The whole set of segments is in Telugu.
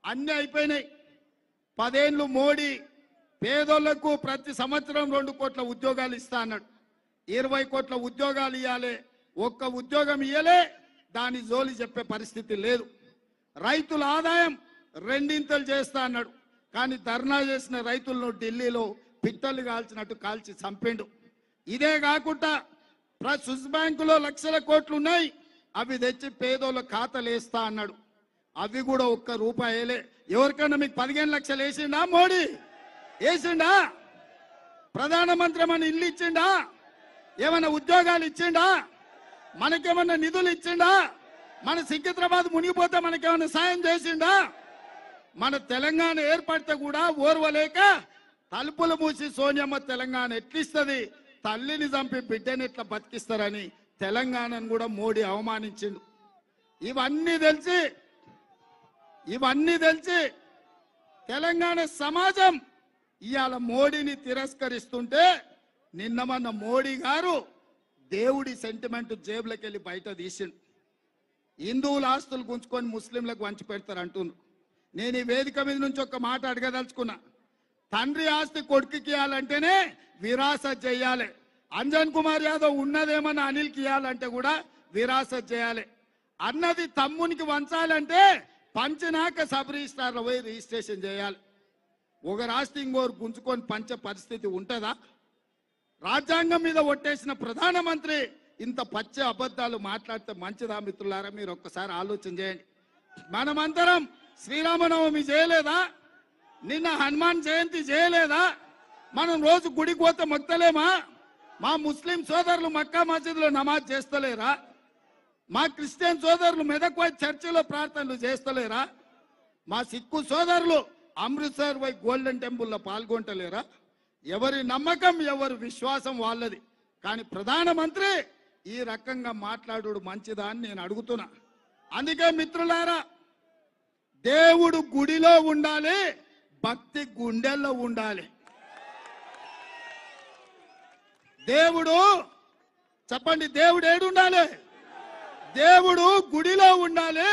అన్నీ అయిపోయినాయి. 10 ఏళ్ళు మోడీ పేదోళ్లకు ప్రతి సంవత్సరం 2 కోట్ల ఉద్యోగాలు ఇస్తా అన్నాడు. 20 కోట్ల ఉద్యోగాలు ఇవ్వాలి, ఒక్క ఉద్యోగం ఇవ్వలే, దాని జోలి చెప్పే పరిస్థితి లేదు. రైతుల ఆదాయం 2 చేస్తా అన్నాడు. కానీ ధర్నా చేసిన రైతులను ఢిల్లీలో పిట్టలు కాల్చినట్టు కాల్చి చంపిండు. ఇదే కాకుండా స్విస్ బ్యాంకులో లక్షల కోట్లు ఉన్నాయి, అవి తెచ్చి పేదోళ్ళ ఖాతాలు వేస్తా అన్నాడు. అవి కూడా ఒక్క రూపాయలే. ఎవరికైనా మీకు 15 లక్షలు వేసిండా మోడీ? వేసిండా? ప్రధానమంత్రి ఏమన్నా ఇల్లు ఇచ్చిండా? ఏమన్నా ఉద్యోగాలు ఇచ్చిండా? మనకేమన్నా నిధులు ఇచ్చిండా? మన సికింద్రాబాద్ మునిగిపోతే మనకేమన్నా సాయం చేసిండా? మన తెలంగాణ ఏర్పడితే కూడా ఓర్వలేక తలుపులు మూసి సోనియమ్మ తెలంగాణ ఎట్లిస్తుంది, తల్లిని చంపి బిడ్డని ఎట్లా బతికిస్తారని తెలంగాణను కూడా మోడీ అవమానించిండు. ఇవన్నీ తెలిసి తెలంగాణ సమాజం ఇవాళ మోడీని తిరస్కరిస్తుంటే నిన్న మొన్న మోడీ గారు దేవుడి సెంటిమెంట్ జేబులోకి వెళ్ళి బయట తీసిండు. హిందువుల ఆస్తులు గుంచుకొని ముస్లింలకు వంచి పెడతారు అంటున్నారు. నేను ఈ వేదిక మీద నుంచి ఒక మాట అడగదలుచుకున్నా. తండ్రి ఆస్తి కొడుకుకి ఇవ్వాలంటేనే విరాసత్ చేయాలి. అంజన్ కుమార్ యాదవ్ ఉన్నదేమన్నా అనిల్కి ఇవ్వాలంటే కూడా విరాసత్ చేయాలి. అన్నది తమ్మునికి వంచాలంటే పంచినాక సబ్ రిజిస్ట్రార్లో పోయి రిజిస్ట్రేషన్ చేయాలి. ఒక రాష్ట్ర ఇంకోరు గుంజుకొని పంచే పరిస్థితి ఉంటుందా? రాజ్యాంగం మీద ఒట్టేసిన ప్రధానమంత్రి ఇంత పచ్చే అబద్ధాలు మాట్లాడితే మంచిదా? మిత్రులారా, మీరు ఒక్కసారి ఆలోచన చేయండి. మనమందరం శ్రీరామనవమి చేయలేదా? నిన్న హనుమాన్ జయంతి చేయలేదా? మనం రోజు గుడికి పోతే మొక్కలేమా? మా ముస్లిం సోదరులు మక్కా మసీదులో నమాజ్ చేస్తలేరా? మా క్రిస్టియన్ సోదరులు మెదక్ పోయి చర్చిలో ప్రార్థనలు చేస్తలేరా? మా సిక్కు సోదరులు అమృత్సర్ పోయి గోల్డెన్ టెంపుల్లో పాల్గొంటలేరా? ఎవరి నమ్మకం, ఎవరి విశ్వాసం వాళ్ళది. కానీ ప్రధానమంత్రి ఈ రకంగా మాట్లాడు మంచిదా అని నేను అడుగుతున్నా. అందుకే మిత్రులారా, దేవుడు గుడిలో ఉండాలి, భక్తి గుండెల్లో ఉండాలి. దేవుడు చెప్పండి, దేవుడు ఏడు ఉండాలి? దేవుడు గుడిలో ఉండాలి,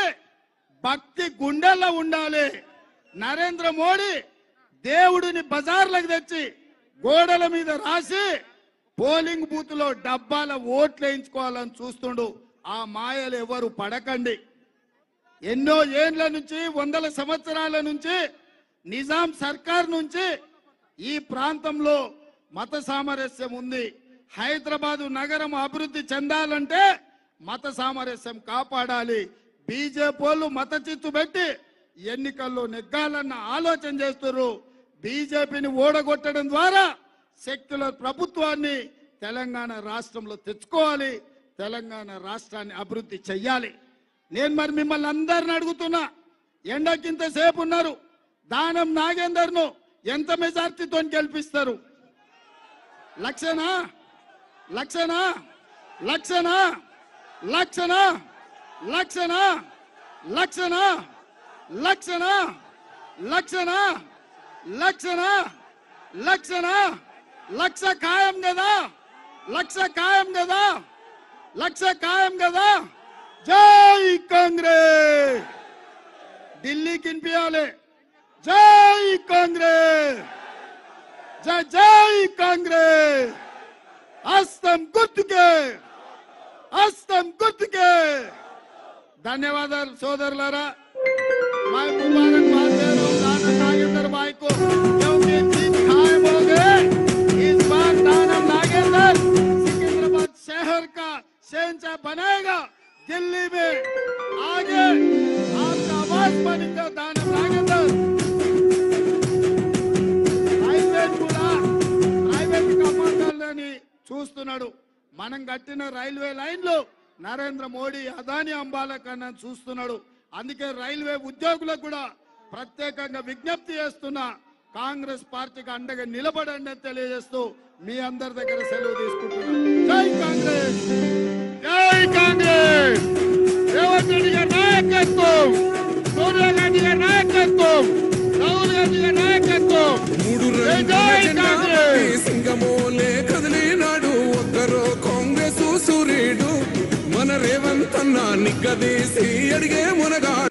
భక్తి గుండెల్లో ఉండాలి. నరేంద్ర మోడీ దేవుడిని బజార్లకు తెచ్చి గోడల మీద రాసి పోలింగ్ బూత్ లో డబ్బాల ఓట్లు వేయించుకోవాలని చూస్తుండు. ఆ మాయలు ఎవరు పడకండి. ఎన్నో ఏండ్ల నుంచి, వందల సంవత్సరాల నుంచి, నిజాం సర్కార్ నుంచి ఈ ప్రాంతంలో మత సామరస్యం ఉంది. హైదరాబాదు నగరం అభివృద్ధి చెందాలంటే మత సామరస్యం కాపాడాలి. బీజేపీ వాళ్ళు మత చిత్తు పెట్టి ఎన్నికల్లో నెగ్గాలన్న ఆలోచన చేస్తున్నారు. బీజేపీని ఓడగొట్టడం ద్వారా సెక్యులర్ ప్రభుత్వాన్ని తెలంగాణ రాష్ట్రంలో తెచ్చుకోవాలి, తెలంగాణ రాష్ట్రాన్ని అభివృద్ధి చెయ్యాలి. నేను మరి మిమ్మల్ని అందరిని అడుగుతున్నా, ఎండకింత సేపు ఉన్నారు, దానం నాగేందర్ను ఎంత మెజార్టీతో గెలిపిస్తారు? లక్షనా? లక్షనా? లక్షనా? లక్షనా? లక్షనా? లక్షనా? లక్షనా? లక్షనా? లక్షనా? లక్షనా? లక్ష ఖాయం కదా? లక్ష ఖాయం కదా? లక్ష ఖాయం కదా? జై కాంగ్రెస్! ఢిల్లీకి వినిపించాలి, జై కాంగ్రెస్! జై జై కాంగ్రెస్! హస్తం గుర్తుకే, హస్తం గుర్తుకే. ధన్యవాదాలు సోదరులారా. मैं मुबारकबाद दे रहा हूँ दानम नागेंद्र भाई को, क्योंकि जीत कायम हो गए। इस बार दानम नागेंद्र सिकंदराबाद शहर का शहंशाह बनाएगा। दिल्ली में आगे आपका आवाज बनेगा दानम नागेंद्र। ప్రైవేట్ కమాండర్లని చూస్తున్నాడు. మనం కట్టిన రైల్వే లైన్లు నరేంద్ర మోడీ అదాని అంబాల కన్నా చూస్తున్నాడు. అందుకే రైల్వే ఉద్యోగులకు కూడా ప్రత్యేకంగా విజ్ఞప్తి చేస్తున్నా, కాంగ్రెస్ పార్టీకి అండగా నిలబడండి అని తెలియజేస్తూ మీ అందరి దగ్గర సెలవు తీసుకుంటున్నాను. జై కాంగ్రెస్! జై కాంగ్రెస్! రేవంత్ రెడ్డి గారి నాయకత్వం, సోనియా గాంధీ గారి నాయకత్వం, రాహుల్ గాంధీ గారి నాయకత్వం. జై కాంగ్రెస్! సింగమోలే కదిలినాడు ఒక్కరో కాంగ్రెస్ సూర్యుడు, మన రేవంత్ అన్న నిగ్గదీసి అడిగే మునగాడు.